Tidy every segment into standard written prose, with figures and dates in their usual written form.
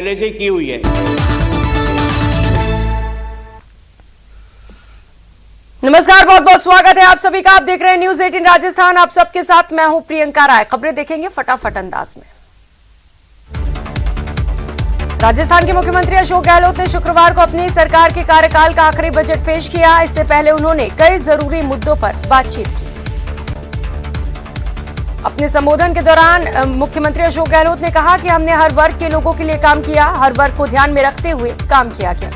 पहले से की हुई है। नमस्कार, बहुत बहुत स्वागत है आप सभी का। आप देख रहे हैं न्यूज 18 राजस्थान। आप सबके साथ मैं हूं प्रियंका राय। खबरें देखेंगे फटाफट अंदाज में। राजस्थान के मुख्यमंत्री अशोक गहलोत ने शुक्रवार को अपनी सरकार के कार्यकाल का आखिरी बजट पेश किया। इससे पहले उन्होंने कई जरूरी मुद्दों पर बातचीत की। अपने संबोधन के दौरान मुख्यमंत्री अशोक गहलोत ने कहा कि हमने हर वर्ग के लोगों के लिए काम किया, हर वर्ग को ध्यान में रखते हुए काम किया गया।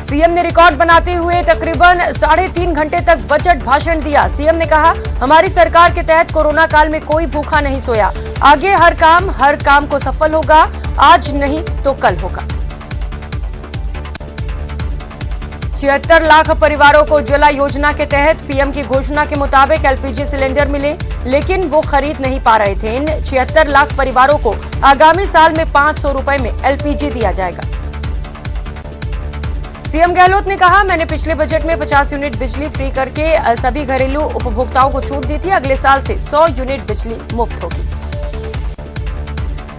सीएम ने रिकॉर्ड बनाते हुए तकरीबन 3.5 घंटे तक बजट भाषण दिया। सीएम ने कहा, हमारी सरकार के तहत कोरोना काल में कोई भूखा नहीं सोया। आगे हर काम को सफल होगा, आज नहीं तो कल होगा। 76 लाख परिवारों को उज्ज्वला योजना के तहत पीएम की घोषणा के मुताबिक एलपीजी सिलेंडर मिले, लेकिन वो खरीद नहीं पा रहे थे। इन 76 लाख परिवारों को आगामी साल में 500 रुपए में एलपीजी दिया जाएगा। सीएम गहलोत ने कहा, मैंने पिछले बजट में 50 यूनिट बिजली फ्री करके सभी घरेलू उपभोक्ताओं को छूट दी थी। अगले साल से 100 यूनिट बिजली मुफ्त होगी।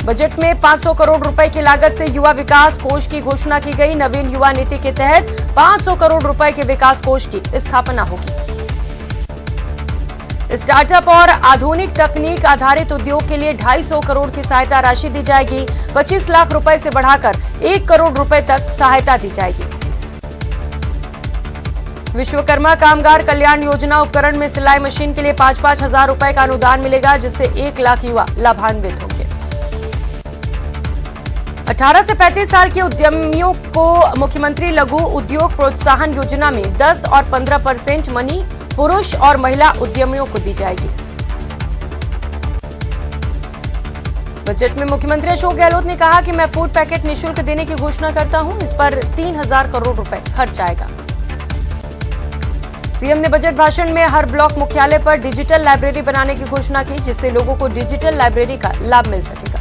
बजट में 500 करोड़ रुपए की लागत से युवा विकास कोष की घोषणा की गई। नवीन युवा नीति के तहत 500 करोड़ रुपए के विकास कोष की स्थापना होगी। स्टार्टअप और आधुनिक तकनीक आधारित उद्योग के लिए 250 करोड़ की सहायता राशि दी जाएगी। 25 लाख रुपए से बढ़ाकर 1 करोड़ रुपए तक सहायता दी जाएगी। विश्वकर्मा कामगार कल्याण योजना उपकरण में सिलाई मशीन के लिए 5-5 हजार रुपए का अनुदान मिलेगा, जिससे 1 लाख युवा लाभान्वित होंगे। 18 से 35 साल के उद्यमियों को मुख्यमंत्री लघु उद्योग प्रोत्साहन योजना में 10 और 15% मनी पुरुष और महिला उद्यमियों को दी जाएगी। बजट में मुख्यमंत्री अशोक गहलोत ने कहा कि मैं फूड पैकेट निःशुल्क देने की घोषणा करता हूं। इस पर 3000 करोड़ रुपए खर्च आएगा। सीएम ने बजट भाषण में हर ब्लॉक मुख्यालय पर डिजिटल लाइब्रेरी बनाने की घोषणा की, जिससे लोगों को डिजिटल लाइब्रेरी का लाभ मिल सकेगा।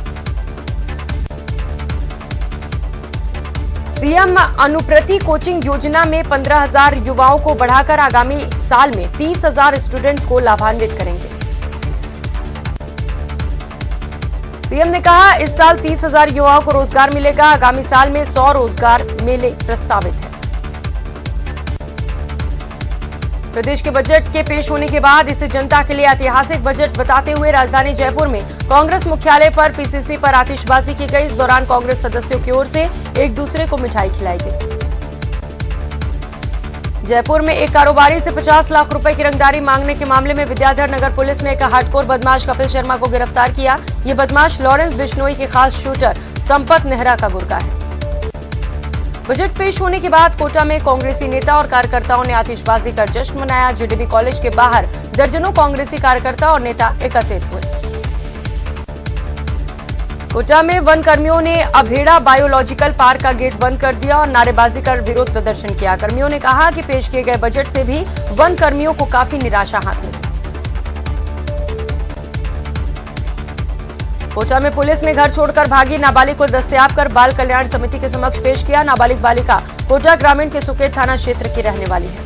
सीएम अनुप्रति कोचिंग योजना में 15,000 युवाओं को बढ़ाकर आगामी साल में 30,000 स्टूडेंट्स को लाभान्वित करेंगे। सीएम ने कहा, इस साल 30,000 युवाओं को रोजगार मिलेगा। आगामी साल में 100 रोजगार मेले प्रस्तावित हैं। प्रदेश के बजट के पेश होने के बाद इसे जनता के लिए ऐतिहासिक बजट बताते हुए राजधानी जयपुर में कांग्रेस मुख्यालय पर पीसीसी पर आतिशबाजी की गई। इस दौरान कांग्रेस सदस्यों की ओर से एक दूसरे को मिठाई खिलाई गई। जयपुर में एक कारोबारी से 50 लाख रुपए की रंगदारी मांगने के मामले में विद्याधर नगर पुलिस ने एक हार्डकोर बदमाश कपिल शर्मा को गिरफ्तार किया। ये बदमाश लॉरेंस बिश्नोई के खास शूटर संपत नेहरा का गुर्गा है। बजट पेश होने के बाद कोटा में कांग्रेसी नेता और कार्यकर्ताओं ने आतिशबाजी कर जश्न मनाया। जीडीबी कॉलेज के बाहर दर्जनों कांग्रेसी कार्यकर्ता और नेता एकत्रित हुए। कोटा में वन कर्मियों ने अभेड़ा बायोलॉजिकल पार्क का गेट बंद कर दिया और नारेबाजी कर विरोध प्रदर्शन किया। कर्मियों ने कहा कि पेश किए गए बजट से भी वन कर्मियों को काफी निराशा हाथ लगी। कोटा में पुलिस ने घर छोड़कर भागी नाबालिग को दस्तयाब कर बाल कल्याण समिति के समक्ष पेश किया। नाबालिग बालिका कोटा ग्रामीण के सुकेत थाना क्षेत्र की रहने वाली है।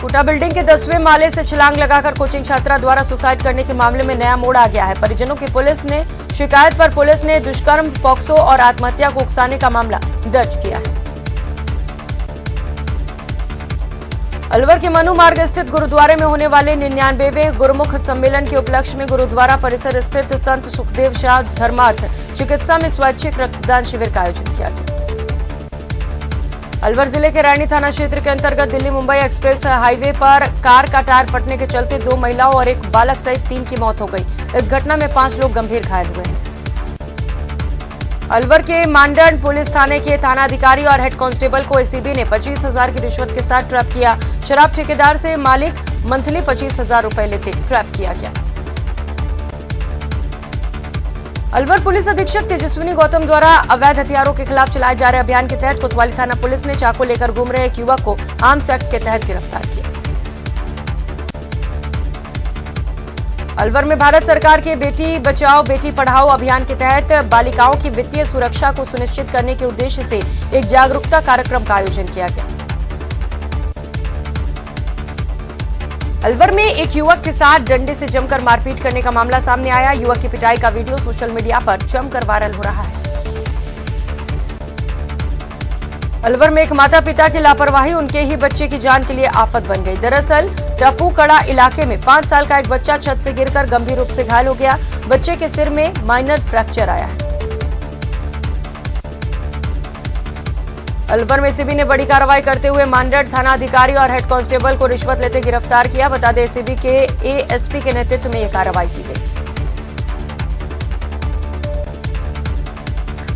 कोटा बिल्डिंग के 10वें माले से छलांग लगाकर कोचिंग छात्रा द्वारा सुसाइड करने के मामले में नया मोड़ आ गया है। परिजनों की पुलिस ने शिकायत पर पुलिस ने दुष्कर्म, पॉक्सो और आत्महत्या को उकसाने का मामला दर्ज किया है। अलवर के मनु मार्ग स्थित गुरुद्वारे में होने वाले 99वें गुरुमुख सम्मेलन के उपलक्ष्य में गुरुद्वारा परिसर स्थित संत सुखदेव शाह धर्मार्थ चिकित्सा में स्वैच्छिक रक्तदान शिविर का आयोजन किया गया। अलवर जिले के रैनी थाना क्षेत्र के अंतर्गत दिल्ली मुंबई एक्सप्रेस हाईवे पर कार का टायर फटने के चलते 2 महिलाओं और एक बालक सहित 3 की मौत हो गई। इस घटना में 5 लोग गंभीर घायल हुए हैं। अलवर के मांडन पुलिस थाने के थानाधिकारी और हेड कांस्टेबल को एसीबी ने 25,000 की रिश्वत के साथ ट्रैप किया। शराब ठेकेदार से मालिक मंथली 25,000 रुपए लेते ट्रैप किया गया। अलवर पुलिस अधीक्षक तेजस्विनी गौतम द्वारा अवैध हथियारों के खिलाफ चलाए जा रहे अभियान के तहत कोतवाली थाना पुलिस ने चाकू लेकर घूम रहे एक युवक को आर्म्स एक्ट के तहत गिरफ्तार किया। अलवर में भारत सरकार के बेटी बचाओ बेटी पढ़ाओ अभियान के तहत बालिकाओं की वित्तीय सुरक्षा को सुनिश्चित करने के उद्देश्य से एक जागरूकता कार्यक्रम का आयोजन किया गया। अलवर में एक युवक के साथ डंडे से जमकर मारपीट करने का मामला सामने आया। युवक की पिटाई का वीडियो सोशल मीडिया पर जमकर वायरल हो रहा है। अलवर में एक माता पिता की लापरवाही उनके ही बच्चे की जान के लिए आफत बन गई। दरअसल टपूकड़ा इलाके में 5 साल का एक बच्चा छत से गिरकर गंभीर रूप से घायल हो गया। बच्चे के सिर में माइनर फ्रैक्चर आया है। अलवर में एसीबी ने बड़ी कार्रवाई करते हुए मानगढ़ थाना अधिकारी और हेड कांस्टेबल को रिश्वत लेते गिरफ्तार किया। बता दें एसीबी के एएसपी के नेतृत्व में यह कार्रवाई की गई।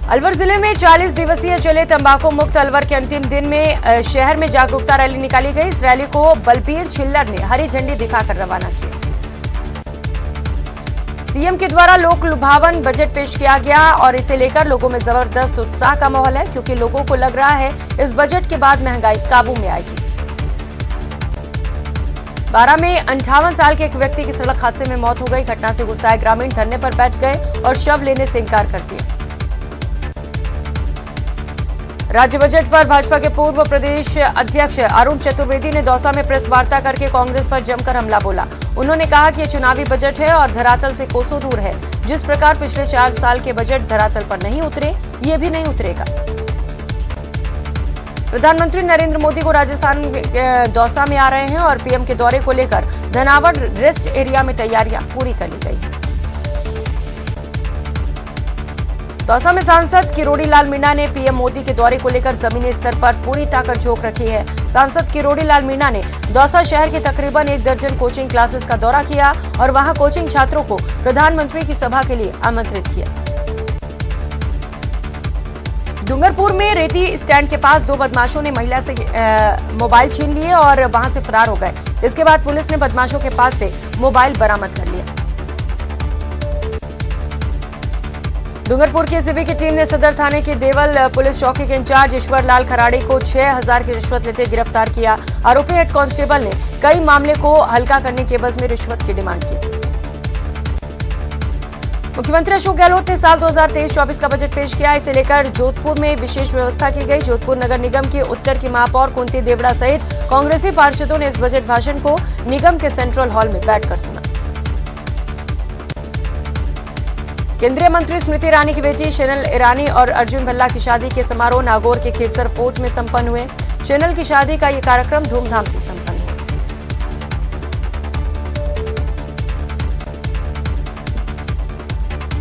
अलवर जिले में 40 दिवसीय चले तंबाकू मुक्त अलवर के अंतिम दिन में शहर में जागरूकता रैली निकाली गई। इस रैली को बलबीर छिल्लर ने हरी झंडी दिखाकर रवाना किया। सीएम के द्वारा लोक लुभावन बजट पेश किया गया और इसे लेकर लोगों में जबरदस्त उत्साह का माहौल है, क्योंकि लोगों को लग रहा है इस बजट के बाद महंगाई काबू में आएगी। 12 में 58 साल के एक व्यक्ति की सड़क हादसे में मौत हो गई। घटना से गुस्साए ग्रामीण धरने पर बैठ गए और शव लेने से इंकार कर दिया। राज्य बजट पर भाजपा के पूर्व प्रदेश अध्यक्ष अरुण चतुर्वेदी ने दौसा में प्रेस वार्ता करके कांग्रेस पर जमकर हमला बोला। उन्होंने कहा कि ये चुनावी बजट है और धरातल से कोसों दूर है। जिस प्रकार पिछले 4 साल के बजट धरातल पर नहीं उतरे, ये भी नहीं उतरेगा। प्रधानमंत्री नरेंद्र मोदी को राजस्थान दौसा में आ रहे हैं और पीएम के दौरे को लेकर धनावड़ रेस्ट एरिया में तैयारियां पूरी कर ली गई है। दौसा में सांसद किरोड़ी लाल मीणा ने पीएम मोदी के दौरे को लेकर जमीनी स्तर पर पूरी ताकत झोंक रखी है। सांसद किरोड़ी लाल मीणा ने दौसा शहर के तकरीबन 1 दर्जन कोचिंग क्लासेस का दौरा किया और वहां कोचिंग छात्रों को प्रधानमंत्री की सभा के लिए आमंत्रित किया। डूंगरपुर में रेती स्टैंड के पास 2 बदमाशों ने महिला से मोबाइल छीन लिए और वहां से फरार हो गए। इसके बाद पुलिस ने बदमाशों के पास से मोबाइल बरामद कर लिया। डूंगरपुर की एसीबी की टीम ने सदर थाने के देवल पुलिस चौकी के इंचार्ज ईश्वर लाल खराड़ी को 6000 की रिश्वत लेते गिरफ्तार किया। आरोपी हेड कांस्टेबल ने कई मामले को हल्का करने के एवज में रिश्वत की डिमांड की थी। मुख्यमंत्री अशोक गहलोत ने साल 2023-24 का बजट पेश किया। इसे लेकर जोधपुर में विशेष व्यवस्था की गई। जोधपुर नगर निगम की उत्तर की महापौर कुंती देवड़ा सहित कांग्रेसी पार्षदों ने इस बजट भाषण को निगम के सेंट्रल हॉल में बैठकर सुना। केंद्रीय मंत्री स्मृति ईरानी की बेटी शेनल ईरानी और अर्जुन भल्ला की शादी के समारोह नागौर के खेवसर फोर्ट में संपन्न हुए। शेनल की शादी का ये कार्यक्रम धूमधाम से संपन्न हुआ।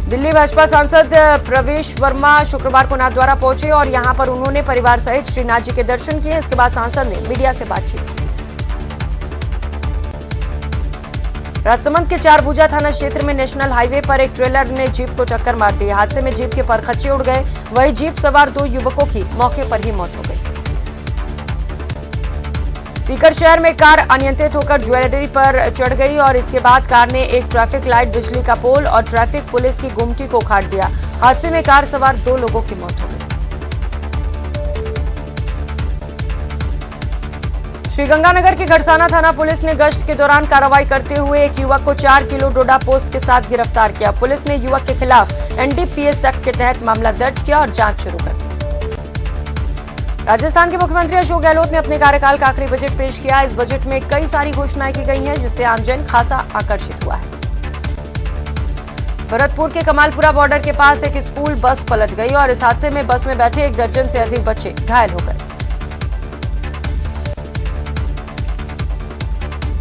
दिल्ली भाजपा सांसद प्रवेश वर्मा शुक्रवार को नाथद्वारा पहुंचे और यहां पर उन्होंने परिवार सहित श्रीनाथ जी के दर्शन किए। इसके बाद सांसद ने मीडिया से बातचीत की। राजसमंद के चारभुजा थाना क्षेत्र में नेशनल हाईवे पर एक ट्रेलर ने जीप को टक्कर मार दी। हादसे में जीप के परखच्चे उड़ गए। वहीं जीप सवार 2 युवकों की मौके पर ही मौत हो गई। सीकर शहर में कार अनियंत्रित होकर ज्वेलरी पर चढ़ गई और इसके बाद कार ने एक ट्रैफिक लाइट, बिजली का पोल और ट्रैफिक पुलिस की गुमटी को उखाड़ दिया। हादसे में कार सवार 2 लोगों की मौत हो गई। श्रीगंगानगर के घड़साना थाना पुलिस ने गश्त के दौरान कार्रवाई करते हुए एक युवक को 4 किलो डोडा पोस्ट के साथ गिरफ्तार किया। पुलिस ने युवक के खिलाफ एनडीपीएस एक्ट के तहत मामला दर्ज किया और जांच शुरू कर दी। राजस्थान के मुख्यमंत्री अशोक गहलोत ने अपने कार्यकाल का आखिरी बजट पेश किया। इस बजट में कई सारी घोषणाएं की गई हैं, जिससे आमजन खासा आकर्षित हुआ है। भरतपुर के कमालपुरा बॉर्डर के पास एक स्कूल बस पलट गई और इस हादसे में बस में बैठे 1 दर्जन से अधिक बच्चे घायल हो गए।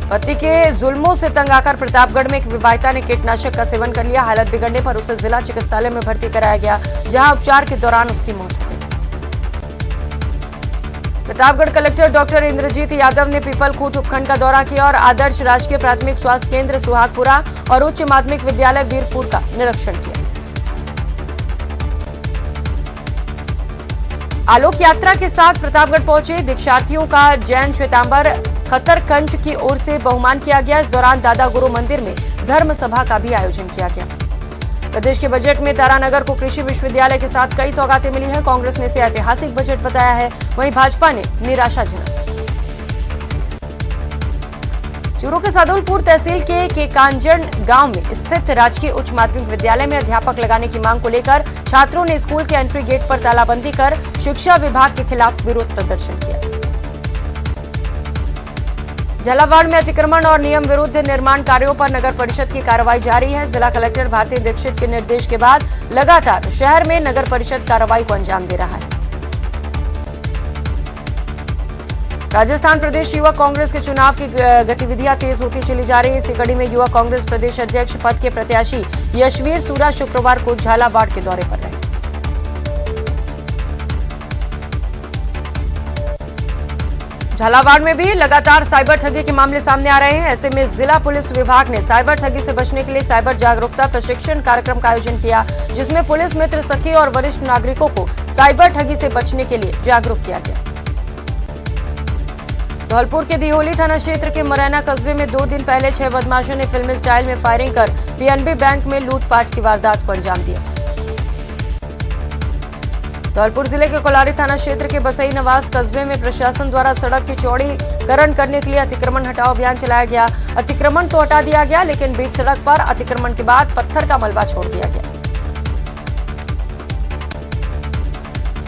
पति के जुल्मों से तंग आकर प्रतापगढ़ में एक विवाहिता ने कीटनाशक का सेवन कर लिया। हालत बिगड़ने पर उसे जिला चिकित्सालय में भर्ती कराया गया, जहां उपचार के दौरान उसकी मौत हो गई। प्रतापगढ़ कलेक्टर डॉक्टर इंद्रजीत यादव ने पीपलखूट उपखंड का दौरा किया और आदर्श राजकीय प्राथमिक स्वास्थ्य केंद्र सुहागपुरा और उच्च माध्यमिक विद्यालय वीरपुर का निरीक्षण किया। आलोक यात्रा के साथ प्रतापगढ़ पहुंचे दीक्षार्थियों का जैन श्वेतांबर खतरकंज की ओर से बहुमान किया गया। इस दौरान दादा गुरु मंदिर में धर्म सभा का भी आयोजन किया गया। प्रदेश के बजट में तारानगर को कृषि विश्वविद्यालय के साथ कई सौगातें मिली हैं। कांग्रेस ने इसे ऐतिहासिक बजट बताया है, वहीं भाजपा ने निराशाजनक। चूरू के सादुलपुर तहसील के कांजन गांव में स्थित राजकीय उच्च माध्यमिक विद्यालय में अध्यापक लगाने की मांग को लेकर छात्रों ने स्कूल के एंट्री गेट पर तालाबंदी कर शिक्षा विभाग के खिलाफ विरोध प्रदर्शन किया। झालावाड़ में अतिक्रमण और नियम विरुद्ध निर्माण कार्यों पर नगर परिषद की कार्रवाई जारी है। जिला कलेक्टर भारती दीक्षित के निर्देश के बाद लगातार शहर में नगर परिषद कार्रवाई को अंजाम दे रहा है। राजस्थान प्रदेश युवा कांग्रेस के चुनाव की गतिविधियां तेज होती चली जा रही है। इसी कड़ी में युवा कांग्रेस प्रदेश अध्यक्ष पद के प्रत्याशी यशवीर सूरा शुक्रवार को झालावाड़ के दौरे पर रहे। झालावाड़ में भी लगातार साइबर ठगी के मामले सामने आ रहे हैं। ऐसे में जिला पुलिस विभाग ने साइबर ठगी से बचने के लिए साइबर जागरूकता प्रशिक्षण कार्यक्रम का आयोजन किया, जिसमें पुलिस मित्र सखी और वरिष्ठ नागरिकों को साइबर ठगी से बचने के लिए जागरूक किया गया। धौलपुर के दिहोली थाना क्षेत्र के मुरैना कस्बे में 2 दिन पहले 6 बदमाशों ने फिल्मी स्टाइल में फायरिंग कर पीएनबी बैंक में लूटपाट की वारदात को अंजाम दिया। धौलपुर जिले के कोलारी थाना क्षेत्र के बसई नवास कस्बे में प्रशासन द्वारा सड़क की चौड़ीकरण करने के लिए अतिक्रमण हटाओ अभियान चलाया गया। अतिक्रमण तो हटा दिया गया, लेकिन बीच सड़क पर अतिक्रमण के बाद पत्थर का मलबा छोड़ दिया गया।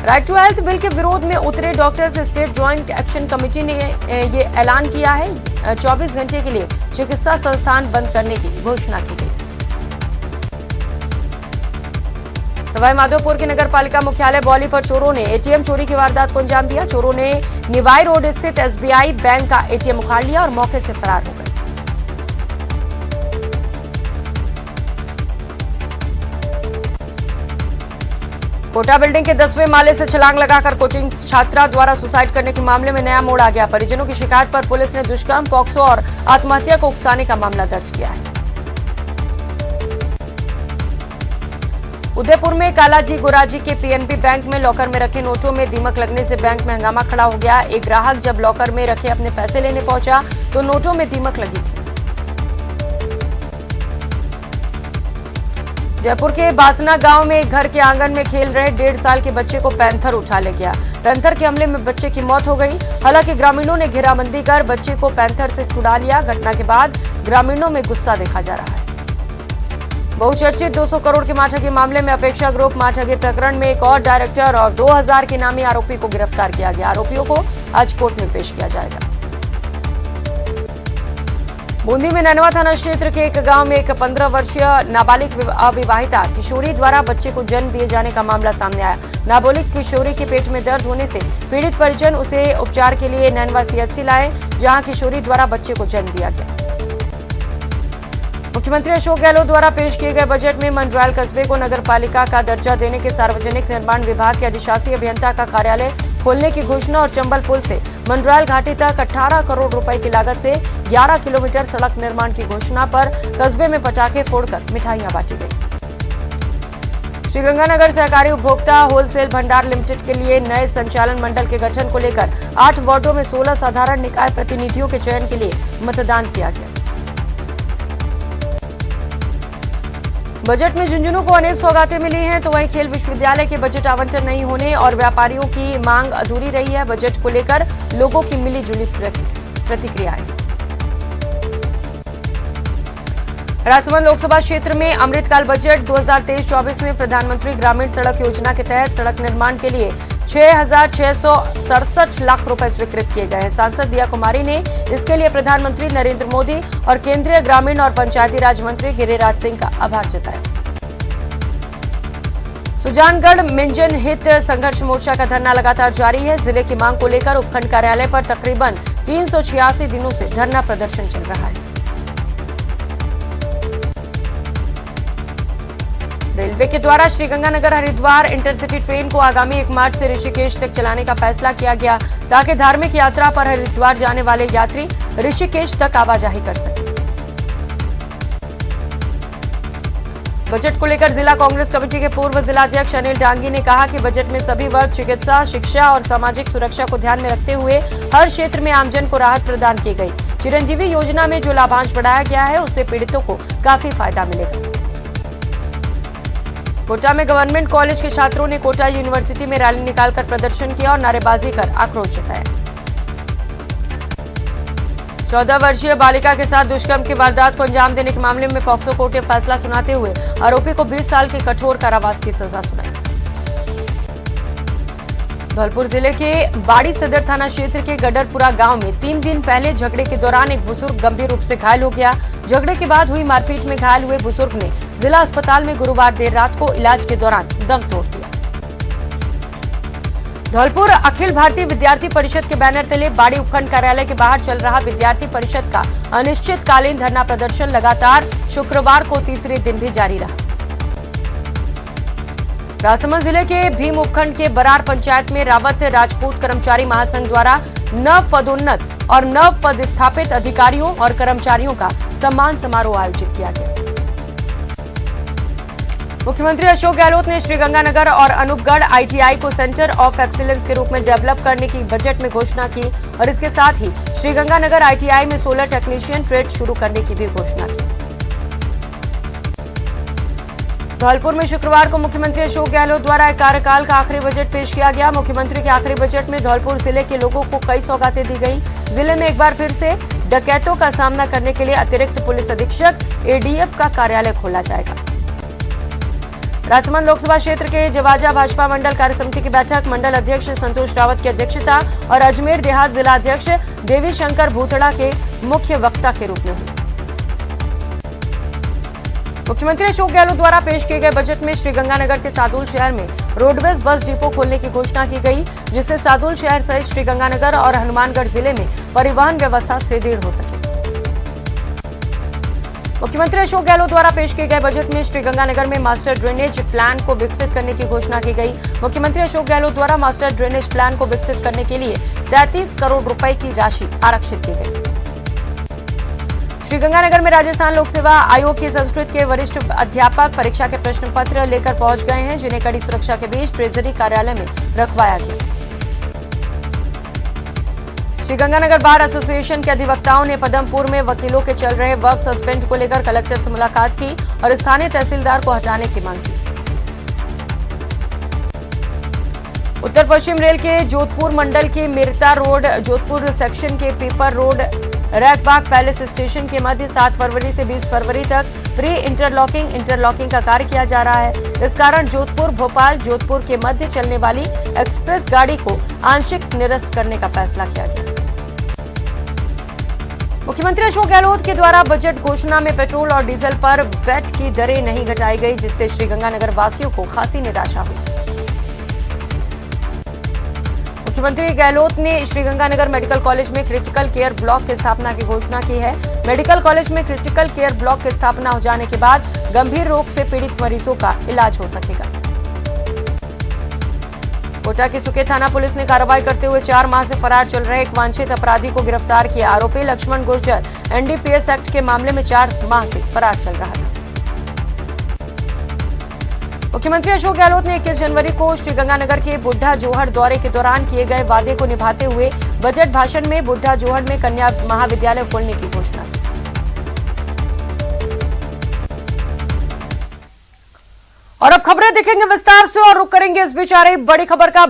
राइट टू हेल्थ बिल के विरोध में उतरे doctors state joint action committee ने ये ऐलान किया है। 24 घंटे के लिए चिकित्सा संस्थान बंद करने की घोषणा की गई। सवाई माधोपुर के नगर पालिका मुख्यालय बौली पर चोरों ने एटीएम चोरी की वारदात को अंजाम दिया। चोरों ने निवाई रोड स्थित एसबीआई बैंक का एटीएम उखाड़ लिया और मौके से फरार हो गए। कोटा बिल्डिंग के 10वें माले से छलांग लगाकर कोचिंग छात्रा द्वारा सुसाइड करने के मामले में नया मोड़ आ गया। परिजनों की शिकायत पर पुलिस ने दुष्कर्म, पॉक्सो और आत्महत्या को उकसाने का मामला दर्ज किया है। उदयपुर में कालाजी गोराजी के पीएनबी बैंक में लॉकर में रखे नोटों में दीमक लगने से बैंक में हंगामा खड़ा हो गया। एक ग्राहक जब लॉकर में रखे अपने पैसे लेने पहुंचा तो नोटों में दीमक लगी थी। जयपुर के बासना गांव में एक घर के आंगन में खेल रहे 1.5 साल के बच्चे को पैंथर उठा ले गया। पैंथर के हमले में बच्चे की मौत हो गई। हालांकि ग्रामीणों ने घेराबंदी कर बच्चे को पैंथर से छुड़ा लिया। घटना के बाद ग्रामीणों में गुस्सा देखा जा रहा है। बहुचर्चित 200 करोड़ के माठगी मामले में अपेक्षा ग्रुप माठगी प्रकरण में एक और डायरेक्टर और 2000 के नामी आरोपी को गिरफ्तार किया गया। आरोपियों को आज कोर्ट में पेश किया जाएगा। बूंदी में नैनवा थाना क्षेत्र के एक गांव में एक 15 वर्षीय नाबालिग अविवाहिता किशोरी द्वारा बच्चे को जन्म दिए जाने का मामला सामने आया। नाबालिग किशोरी के पेट में दर्द होने से पीड़ित परिजन उसे उपचार के लिए नैनवा सीएचसी लाए, जहां किशोरी द्वारा बच्चे को जन्म दिया गया। मुख्यमंत्री अशोक गहलोत द्वारा पेश किए गए बजट में मंडरायल कस्बे को नगर पालिका का दर्जा देने के सार्वजनिक निर्माण विभाग के अधिशासी अभियंता का कार्यालय खोलने की घोषणा और चंबल पुल से मंडरायल घाटी तक 18 करोड़ रुपए की लागत से 11 किलोमीटर सड़क निर्माण की घोषणा पर कस्बे में पटाखे फोड़कर मिठाइयां बांटी गई। श्रीगंगानगर सहकारी उपभोक्ता होलसेल भंडार लिमिटेड के लिए नए संचालन मंडल के गठन को लेकर 8 वार्डों में 16 साधारण निकाय प्रतिनिधियों के चयन के लिए मतदान किया गया। बजट में झुंझुनू को अनेक सौगातें मिली हैं, तो वहीं खेल विश्वविद्यालय के बजट आवंटन नहीं होने और व्यापारियों की मांग अधूरी रही है। बजट को लेकर लोगों की मिली-जुली प्रतिक्रियाएं। राजसमंद लोकसभा क्षेत्र में अमृतकाल बजट 2023-24 में प्रधानमंत्री ग्रामीण सड़क योजना के तहत सड़क निर्माण के लिए 6,667 लाख रुपए स्वीकृत किए गए हैं। सांसद दिया कुमारी ने इसके लिए प्रधानमंत्री नरेंद्र मोदी और केंद्रीय ग्रामीण और पंचायती राज मंत्री गिरिराज सिंह का आभार जताया। सुजानगढ़ मिंजन हित संघर्ष मोर्चा का धरना लगातार जारी है। जिले की मांग को लेकर उपखंड कार्यालय पर तकरीबन 386 दिनों से धरना प्रदर्शन चल रहा है। रेलवे के द्वारा श्रीगंगानगर हरिद्वार इंटरसिटी ट्रेन को आगामी 1 मार्च से ऋषिकेश तक चलाने का फैसला किया गया, ताकि धार्मिक यात्रा पर हरिद्वार जाने वाले यात्री ऋषिकेश तक आवाजाही कर सकें। बजट को लेकर जिला कांग्रेस कमेटी के पूर्व जिलाध्यक्ष अनिल डांगी ने कहा कि बजट में सभी वर्ग चिकित्सा, शिक्षा और सामाजिक सुरक्षा को ध्यान में रखते हुए हर क्षेत्र में आमजन को राहत प्रदान की गई। चिरंजीवी योजना में जो लाभांश बढ़ाया गया है, उससे पीड़ितों को काफी फायदा मिलेगा। कोटा में गवर्नमेंट कॉलेज के छात्रों ने कोटा यूनिवर्सिटी में रैली निकालकर प्रदर्शन किया और नारेबाजी कर आक्रोश जताया। 14 वर्षीय बालिका के साथ दुष्कर्म की वारदात को अंजाम देने के मामले में पॉक्सो कोर्ट ने फैसला सुनाते हुए आरोपी को 20 साल के कठोर कारावास की सजा सुनाई। धौलपुर जिले के बाड़ी सदर थाना क्षेत्र के गडरपुरा गांव में 3 दिन पहले झगड़े के दौरान एक बुजुर्ग गंभीर रूप से घायल हो गया। झगड़े के बाद हुई मारपीट में घायल हुए बुजुर्ग ने जिला अस्पताल में गुरुवार देर रात को इलाज के दौरान दम तोड़ दिया। धौलपुर अखिल भारतीय विद्यार्थी परिषद के बैनर तले बाड़ी उपखंड कार्यालय के बाहर चल रहा विद्यार्थी परिषद का अनिश्चितकालीन धरना प्रदर्शन लगातार शुक्रवार को तीसरे दिन भी जारी रहा। राजसमंद जिले के भीम उपखंड के बरार पंचायत में रावत राजपूत कर्मचारी महासंघ द्वारा नव पदोन्नत और नव पदस्थापित अधिकारियों और कर्मचारियों का सम्मान समारोह आयोजित किया गया। मुख्यमंत्री अशोक गहलोत ने श्रीगंगानगर और अनूपगढ़ आईटीआई को सेंटर ऑफ एक्सीलेंस के रूप में डेवलप करने की बजट में घोषणा की और इसके साथ ही श्रीगंगानगर आईटीआई में सोलर टेक्नीशियन ट्रेड शुरू करने की भी घोषणा की। धौलपुर में शुक्रवार को मुख्यमंत्री अशोक गहलोत द्वारा एक कार्यकाल का आखिरी बजट पेश किया गया। मुख्यमंत्री के आखिरी बजट में धौलपुर जिले के लोगों को कई सौगातें दी गई। जिले में एक बार फिर से डकैतों का सामना करने के लिए अतिरिक्त पुलिस अधीक्षक एडीएफ का कार्यालय खोला जाएगा। राजसमंद लोकसभा क्षेत्र के जवाजा भाजपा मंडल कार्य समिति की बैठक मंडल अध्यक्ष संतोष रावत की अध्यक्षता और अजमेर देहात जिला अध्यक्ष देवी शंकर भूतड़ा के मुख्य वक्ता के रूप में हुई। मुख्यमंत्री अशोक गहलोत द्वारा पेश किए गए बजट में श्रीगंगानगर के सादुल शहर में रोडवेज बस डिपो खोलने की घोषणा की गई, जिससे सादुल शहर सहित श्रीगंगानगर और हनुमानगढ़ जिले में परिवहन व्यवस्था सुदृढ़ हो सके। मुख्यमंत्री अशोक गहलोत द्वारा पेश किए गए बजट में श्रीगंगानगर में मास्टर ड्रेनेज प्लान को विकसित करने की घोषणा की गई। मुख्यमंत्री अशोक गहलोत द्वारा मास्टर ड्रेनेज प्लान को विकसित करने के लिए 33 करोड़ रुपए की राशि आरक्षित की गई। श्रीगंगानगर में राजस्थान लोक सेवा आयोग के संस्कृत के वरिष्ठ अध्यापक परीक्षा के प्रश्न पत्र लेकर पहुंच गए हैं, जिन्हें कड़ी सुरक्षा के बीच ट्रेजरी कार्यालय में रखवाया गया। श्रीगंगानगर बार एसोसिएशन के अधिवक्ताओं ने पदमपुर में वकीलों के चल रहे वर्क सस्पेंड को लेकर कलेक्टर से मुलाकात की और स्थानीय तहसीलदार को हटाने की मांग की। उत्तर पश्चिम रेल के जोधपुर मंडल के मिरता रोड जोधपुर सेक्शन के पेपर रोड रैकबाग पैलेस स्टेशन के मध्य 7 फरवरी से 20 फरवरी तक प्री इंटरलॉकिंग का कार्य किया जा रहा है। इस कारण जोधपुर भोपाल जोधपुर के मध्य चलने वाली एक्सप्रेस गाड़ी को आंशिक निरस्त करने का फैसला किया गया। मुख्यमंत्री अशोक गहलोत के द्वारा बजट घोषणा में पेट्रोल और डीजल पर वैट की दरें नहीं घटाई गई, जिससे श्रीगंगानगर वासियों को खासी निराशा हुई। मुख्यमंत्री गहलोत ने श्रीगंगानगर मेडिकल कॉलेज में क्रिटिकल केयर ब्लॉक की स्थापना की घोषणा की है। मेडिकल कॉलेज में क्रिटिकल केयर ब्लॉक की स्थापना हो जाने के बाद गंभीर रोग से पीड़ित मरीजों का इलाज हो सकेगा। कोटा की सुके थाना पुलिस ने कार्रवाई करते हुए 4 माह से फरार चल रहे एक वांछित अपराधी को गिरफ्तार किया। आरोपी लक्ष्मण गुर्जर एनडीपीएस एक्ट के मामले में 4 माह से फरार चल रहा था। मुख्यमंत्री अशोक गहलोत ने 21 जनवरी को श्रीगंगानगर के बुढ़ा जोहड़ दौरे के दौरान किए गए वादे को निभाते हुए बजट भाषण में बुढ़ा जोहड़ में कन्या महाविद्यालय खोलने की घोषणा की। और अब खबरें देखेंगे विस्तार से और रुक करेंगे इस बीच आ रही बड़ी खबर का।